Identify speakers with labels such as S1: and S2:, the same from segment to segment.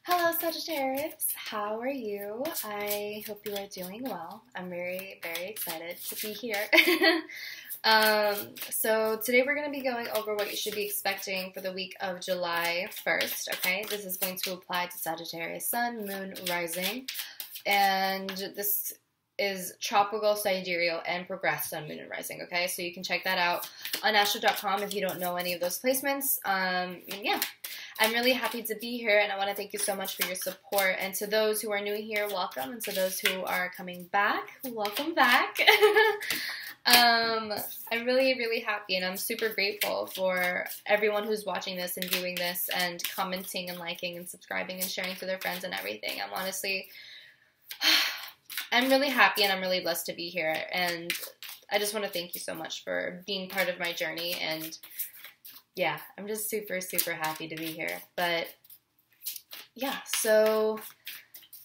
S1: Hello, Sagittarius. How are you? I hope you are doing well. I'm very, very excited to be here. So today we're going to be going over what you should be expecting for the week of July 1st, okay? This is going to apply to Sagittarius Sun, Moon, Rising, and this is tropical, sidereal, and progressed Sun, Moon, and Rising, okay? So you can check that out on astro.com if you don't know any of those placements. Yeah. I'm really happy to be here, and I want to thank you so much for your support. And to those who are new here, welcome. And to those who are coming back, welcome back. I'm really, really happy, and I'm super grateful for everyone who's watching this and viewing this and commenting and liking and subscribing and sharing to their friends and everything. I'm really happy, and I'm really blessed to be here. And I just want to thank you so much for being part of my journey. And yeah, I'm just super, super happy to be here. But yeah, so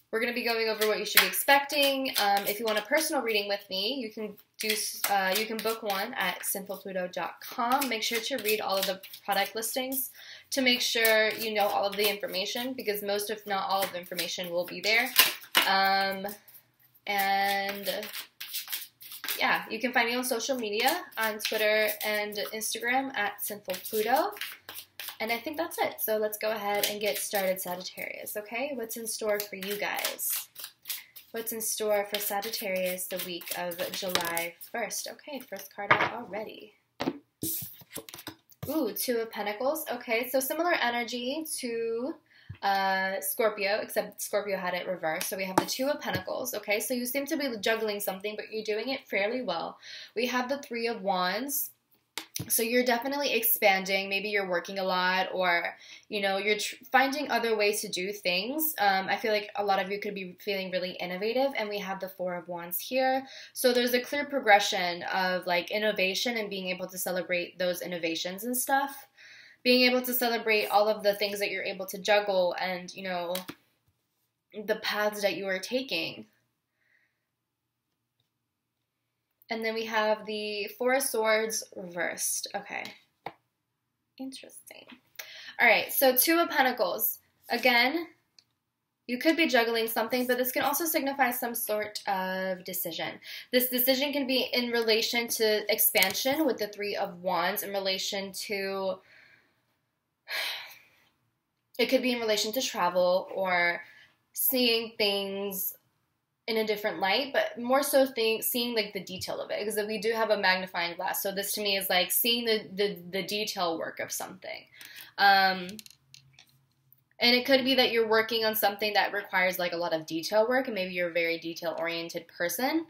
S1: we're going to be going over what you should be expecting. If you want a personal reading with me, you can book one at simplepluto.com. Make sure to read all of the product listings to make sure you know all of the information, because most, if not all of the information, will be there. And yeah, you can find me on social media, on Twitter and Instagram at simplepluto. And I think that's it. So let's go ahead and get started, Sagittarius, okay? What's in store for you guys? What's in store for Sagittarius the week of July 1st? Okay, first card out already. Ooh, Two of Pentacles. Okay, so similar energy to Scorpio, except Scorpio had it reversed. So we have the Two of Pentacles, okay? So you seem to be juggling something, but you're doing it fairly well. We have the Three of Wands. So you're definitely expanding. Maybe you're working a lot, or, you know, you're finding other ways to do things. I feel like a lot of you could be feeling really innovative, and we have the Four of Wands here. So there's a clear progression of, like, innovation and being able to celebrate those innovations and stuff. Being able to celebrate all of the things that you're able to juggle and, you know, the paths that you are taking. And then we have the Four of Swords reversed. Okay. Interesting. All right, so Two of Pentacles. Again, you could be juggling something, but this can also signify some sort of decision. This decision can be in relation to expansion with the Three of Wands, in relation to... It could be in relation to travel or seeing things in a different light, but more so seeing like the detail of it, because we do have a magnifying glass. So this to me is like seeing the detail work of something. And it could be that you're working on something that requires like a lot of detail work, and maybe you're a very detail-oriented person.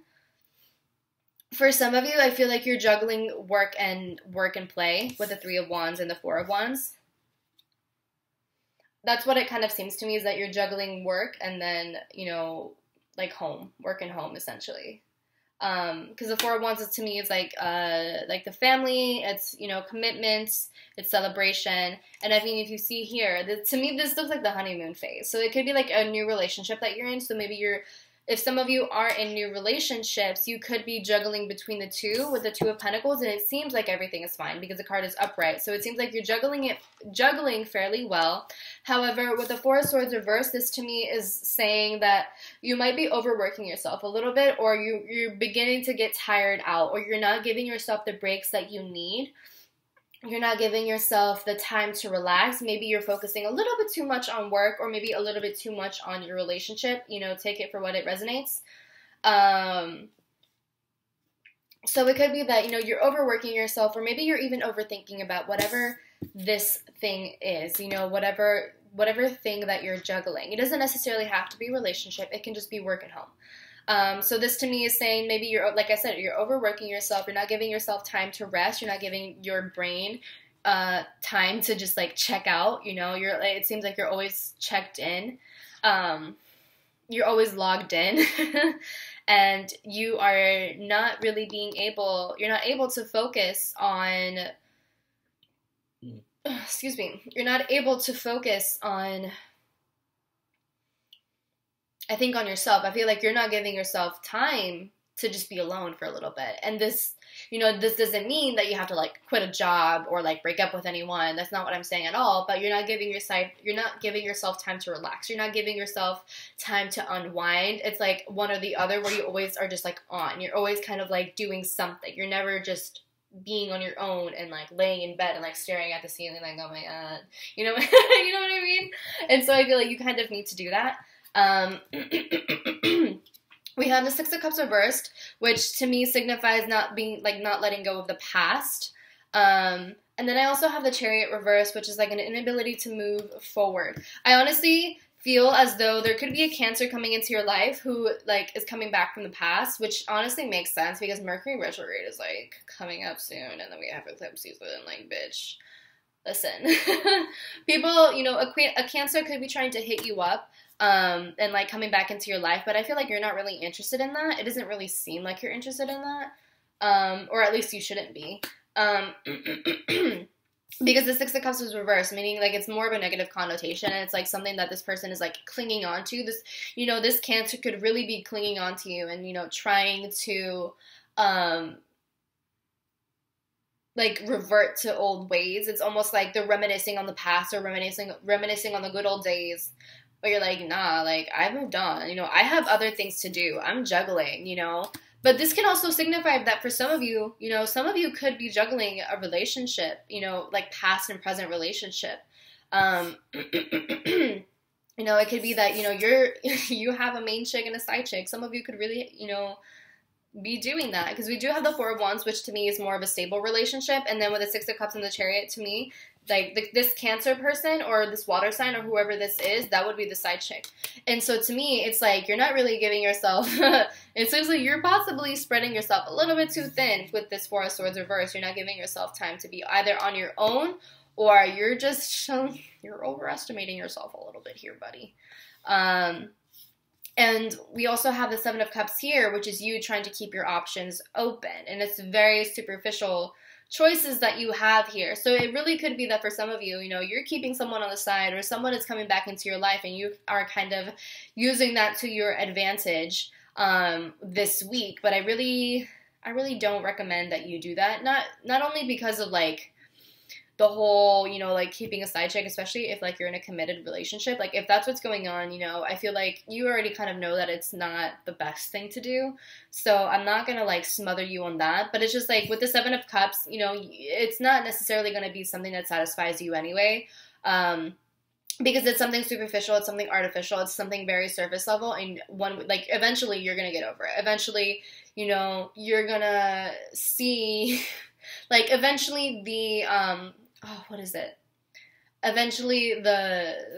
S1: For some of you, I feel like you're juggling work and play with the Three of Wands and the Four of Wands. That's what it kind of seems to me, is that you're juggling work and then, you know, like home, work and home, essentially. Because the Four of Wands to me is like the family, it's, you know, commitments, it's celebration. And I mean, if you see here, to me, this looks like the honeymoon phase. So it could be like a new relationship that you're in. So maybe if some of you are in new relationships, you could be juggling between the two with the Two of Pentacles, and it seems like everything is fine because the card is upright. So it seems like you're juggling fairly well. However, with the Four of Swords reversed, this to me is saying that you might be overworking yourself a little bit, or you're beginning to get tired out, or you're not giving yourself the breaks that you need. You're not giving yourself the time to relax. Maybe you're focusing a little bit too much on work, or maybe a little bit too much on your relationship. You know, take it for what it resonates. So it could be that, you know, you're overworking yourself, or maybe you're even overthinking about whatever this thing is, you know, whatever thing that you're juggling. It doesn't necessarily have to be a relationship. It can just be work and home. So this to me is saying maybe you're, like I said, you're overworking yourself. You're not giving yourself time to rest. You're not giving your brain time to just like check out. You know, it seems like you're always checked in. You're always logged in, and you are not really you're not able to focus on. Excuse me. You're not able to focus on, I think, on yourself. I feel like you're not giving yourself time to just be alone for a little bit. And this, you know, this doesn't mean that you have to like quit a job or like break up with anyone. That's not what I'm saying at all. But you're not giving yourself time to relax. You're not giving yourself time to unwind. It's like one or the other, where you always are just like on. You're always kind of like doing something. You're never just being on your own and like laying in bed and like staring at the ceiling like, oh my god, you know, you know what I mean? And so I feel like you kind of need to do that. We have the Six of Cups reversed, which to me signifies not letting go of the past. And then I also have the Chariot reversed, which is like an inability to move forward. I honestly feel as though there could be a Cancer coming into your life who like is coming back from the past, which honestly makes sense because Mercury retrograde is like coming up soon, and then we have eclipse season. Like, bitch, listen, people, you know, a Cancer could be trying to hit you up. And like coming back into your life, but I feel like you're not really interested in that. It doesn't really seem like you're interested in that, or at least you shouldn't be, because the Six of Cups is reversed, meaning like it's more of a negative connotation, and it's like something that this person is like clinging on to. This, you know, this Cancer could really be clinging on to you and, you know, trying to, like revert to old ways. It's almost like they're reminiscing on the past or reminiscing on the good old days. But you're like, nah, like, I moved on. You know, I have other things to do. I'm juggling, you know. But this can also signify that for some of you, you know, some of you could be juggling a relationship, you know, like past and present relationship. You know, it could be that, you know, you have a main chick and a side chick. Some of you could really, you know, be doing that, because we do have the Four of Wands, which to me is more of a stable relationship. And then with the Six of Cups and the Chariot, to me, like this Cancer person or this water sign or whoever this is, that would be the side chick. And so to me, it's like you're not really giving yourself, it seems like you're possibly spreading yourself a little bit too thin with this Four of Swords reverse. You're not giving yourself time to be either on your own, or you're just, you're overestimating yourself a little bit here, buddy. And we also have the Seven of Cups here, which is you trying to keep your options open. And it's very superficial choices that you have here. So it really could be that for some of you, you know, you're keeping someone on the side, or someone is coming back into your life and you are kind of using that to your advantage this week. But I really don't recommend that you do that. Not only because of like the whole, you know, like keeping a side chick, especially if like you're in a committed relationship, like if that's what's going on, you know, I feel like you already kind of know that it's not the best thing to do. So I'm not going to like smother you on that, but it's just like with the Seven of Cups, you know, it's not necessarily going to be something that satisfies you anyway. Because it's something superficial, it's something artificial, it's something very surface level, and like eventually you're going to get over it. Eventually, you know, you're going to see like eventually the, what is it? Eventually the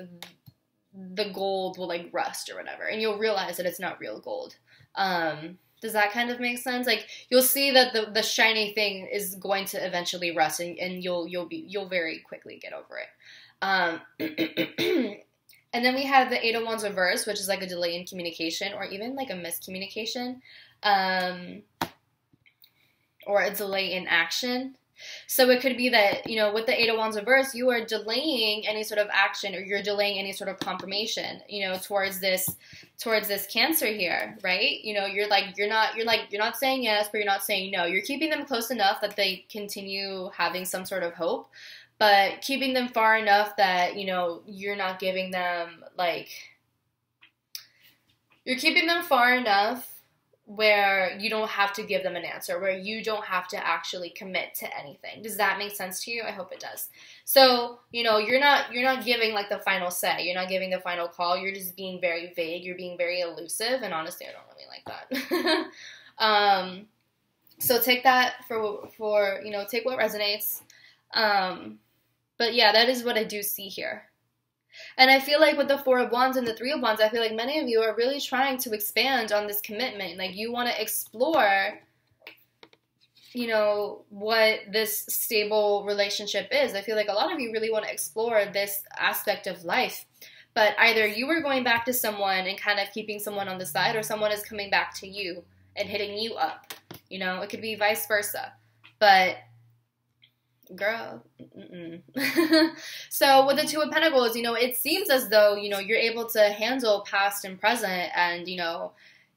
S1: gold will like rust or whatever, and you'll realize that it's not real gold. Does that kind of make sense? Like you'll see that the shiny thing is going to eventually rust, and you'll very quickly get over it. And then we have the Eight of Wands reverse, which is like a delay in communication, or even like a miscommunication, or a delay in action. So it could be that, you know, with the Eight of Wands reverse, you are delaying any sort of action, or you're delaying any sort of confirmation, you know, towards this Cancer here, right? You know, you're not saying yes, but you're not saying no. You're keeping them close enough that they continue having some sort of hope, but keeping them far enough that, you know, you're not giving them like, you're keeping them far enough where you don't have to give them an answer, where you don't have to actually commit to anything. Does that make sense to you? I hope it does. So, you know, you're not giving like the final say. You're not giving the final call. You're just being very vague. You're being very elusive. And honestly, I don't really like that. So take that for, you know, take what resonates. But yeah, that is what I do see here. And I feel like with the Four of Wands and the Three of Wands, I feel like many of you are really trying to expand on this commitment. Like you want to explore, you know, what this stable relationship is. I feel like a lot of you really want to explore this aspect of life. But either you are going back to someone and kind of keeping someone on the side, or someone is coming back to you and hitting you up. You know, it could be vice versa. But girl, So with the Two of Pentacles, you know, it seems as though, you know, you're able to handle past and present, and, you know,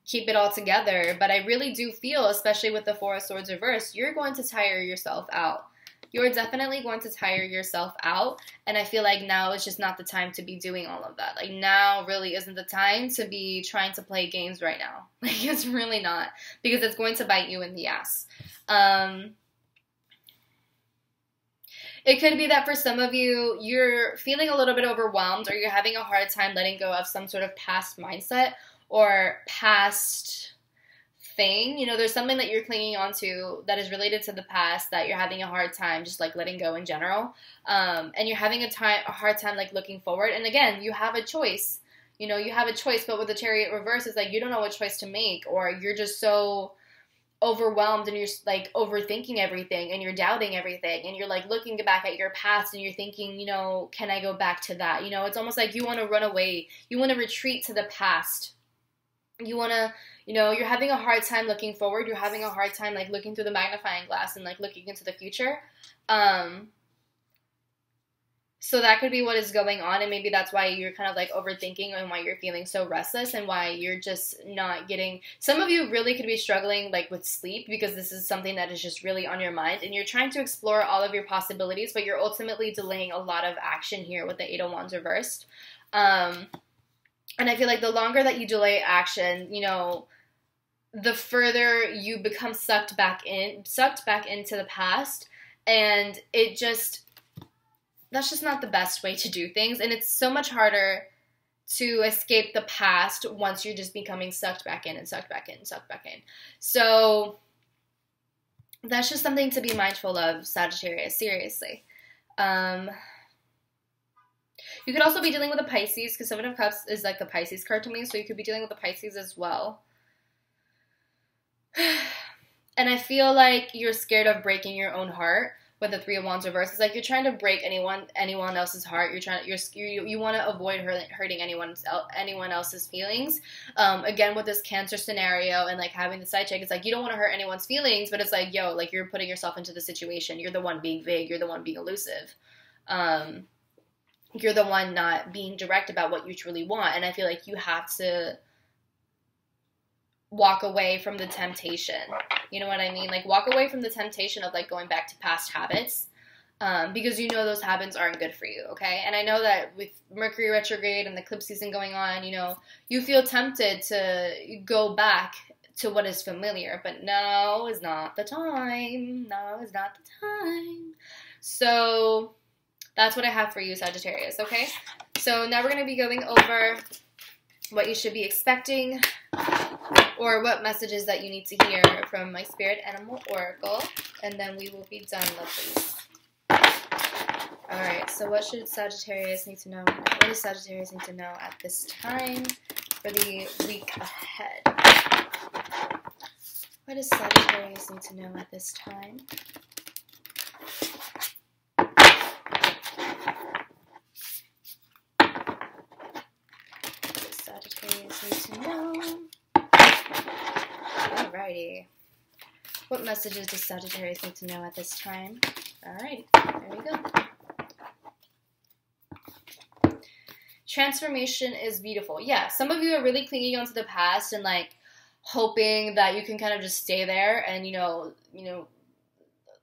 S1: keep it all together. But I really do feel, especially with the Four of Swords reversed, you're going to tire yourself out. You're definitely going to tire yourself out, and I feel like now is just not the time to be doing all of that. Like, now really isn't the time to be trying to play games right now. Like, it's really not, because it's going to bite you in the ass. It could be that for some of you, you're feeling a little bit overwhelmed, or you're having a hard time letting go of some sort of past mindset or past thing. You know, there's something that you're clinging on to that is related to the past that you're having a hard time just like letting go in general. And you're having a hard time like looking forward. And again, you have a choice. You know, you have a choice, but with the Chariot reverse, it's like you don't know what choice to make, or you're just so overwhelmed and you're like overthinking everything and you're doubting everything and you're like looking back at your past and you're thinking, you know, can I go back to that? You know, it's almost like you want to run away. You want to retreat to the past. You want to, you know, you're having a hard time looking forward. You're having a hard time, like, looking through the magnifying glass and, like, looking into the future. So that could be what is going on, and maybe that's why you're kind of, like, overthinking and why you're feeling so restless and why you're just not getting... Some of you really could be struggling, like, with sleep because this is something that is just really on your mind, and you're trying to explore all of your possibilities, but you're ultimately delaying a lot of action here with the Eight of Wands reversed. And I feel like the longer that you delay action, you know, the further you become sucked back into the past, and that's just not the best way to do things, and it's so much harder to escape the past once you're just becoming sucked back in and sucked back in and sucked back in. So that's just something to be mindful of, Sagittarius, seriously. You could also be dealing with a Pisces, because Seven of Cups is like the Pisces card to me, so you could be dealing with the Pisces as well. And I feel like you're scared of breaking your own heart with the Three of Wands reverse. It's like you're trying to break anyone else's heart. You want to avoid hurting anyone else's feelings. Again, with this Cancer scenario and like having the side check, it's like you don't want to hurt anyone's feelings, but it's like, yo, like you're putting yourself into the situation. You're the one being vague. You're the one being elusive. You're the one not being direct about what you truly want. And I feel like you have to walk away from the temptation. You know what I mean? Like, walk away from the temptation of, like, going back to past habits. Because you know those habits aren't good for you, okay? And I know that with Mercury retrograde and the eclipse season going on, you know, you feel tempted to go back to what is familiar. But now is not the time. Now is not the time. So that's what I have for you, Sagittarius, okay? So now we're going to be going over what you should be expecting, or what messages that you need to hear from my Spirit Animal Oracle, and then we will be done, lovelies. Alright, so what should Sagittarius need to know? What does Sagittarius need to know at this time for the week ahead? What does Sagittarius need to know at this time? Sagittarius need to know. Alrighty. What messages does Sagittarius need to know at this time? Alrighty, there we go. Transformation is beautiful. Yeah, some of you are really clinging onto the past and like hoping that you can kind of just stay there and you know,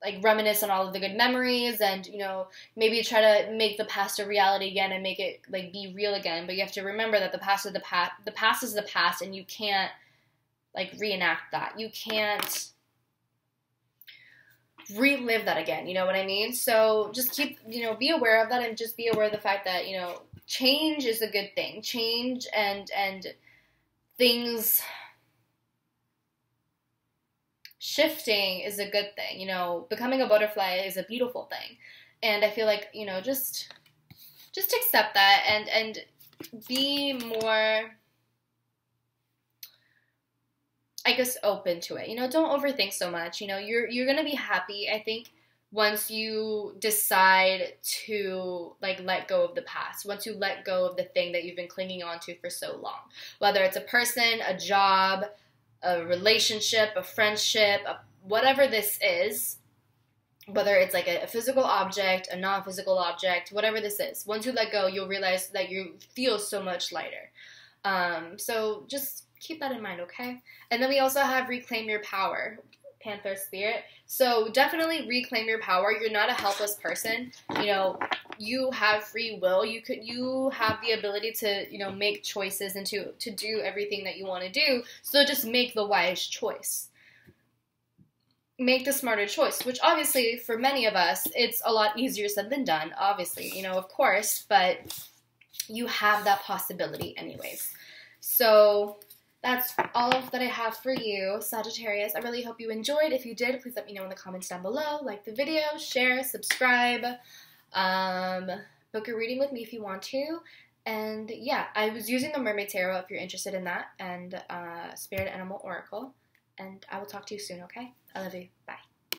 S1: like reminisce on all of the good memories and, you know, maybe try to make the past a reality again and make it like be real again. But you have to remember that the past is the past, and you can't like reenact that. You can't relive that again. You know what I mean? So just keep, you know, be aware of that, and just be aware of the fact that, you know, change is a good thing. Change and things shifting is a good thing. You know, becoming a butterfly is a beautiful thing. And I feel like, you know, just accept that and be more, I guess, open to it. You know, don't overthink so much. You know, you're going to be happy, I think, once you decide to, like, let go of the past. Once you let go of the thing that you've been clinging on to for so long. Whether it's a person, a job, a relationship, a friendship, whatever this is, whether it's like a physical object, a non-physical object, whatever this is, once you let go, you'll realize that you feel so much lighter. So just keep that in mind, okay? And then we also have reclaim your power, Panther Spirit. So definitely reclaim your power. You're not a helpless person. You know, you have free will. You have the ability to, you know, make choices and to do everything that you want to do. So just make the wise choice. Make the smarter choice, which obviously for many of us, it's a lot easier said than done, obviously, you know, of course, but you have that possibility anyways. So that's all that I have for you, Sagittarius. I really hope you enjoyed. If you did, please let me know in the comments down below. Like the video, share, subscribe, book a reading with me if you want to. And yeah, I was using the Mermaid Tarot if you're interested in that, and Spirit Animal Oracle. And I will talk to you soon, okay? I love you. Bye.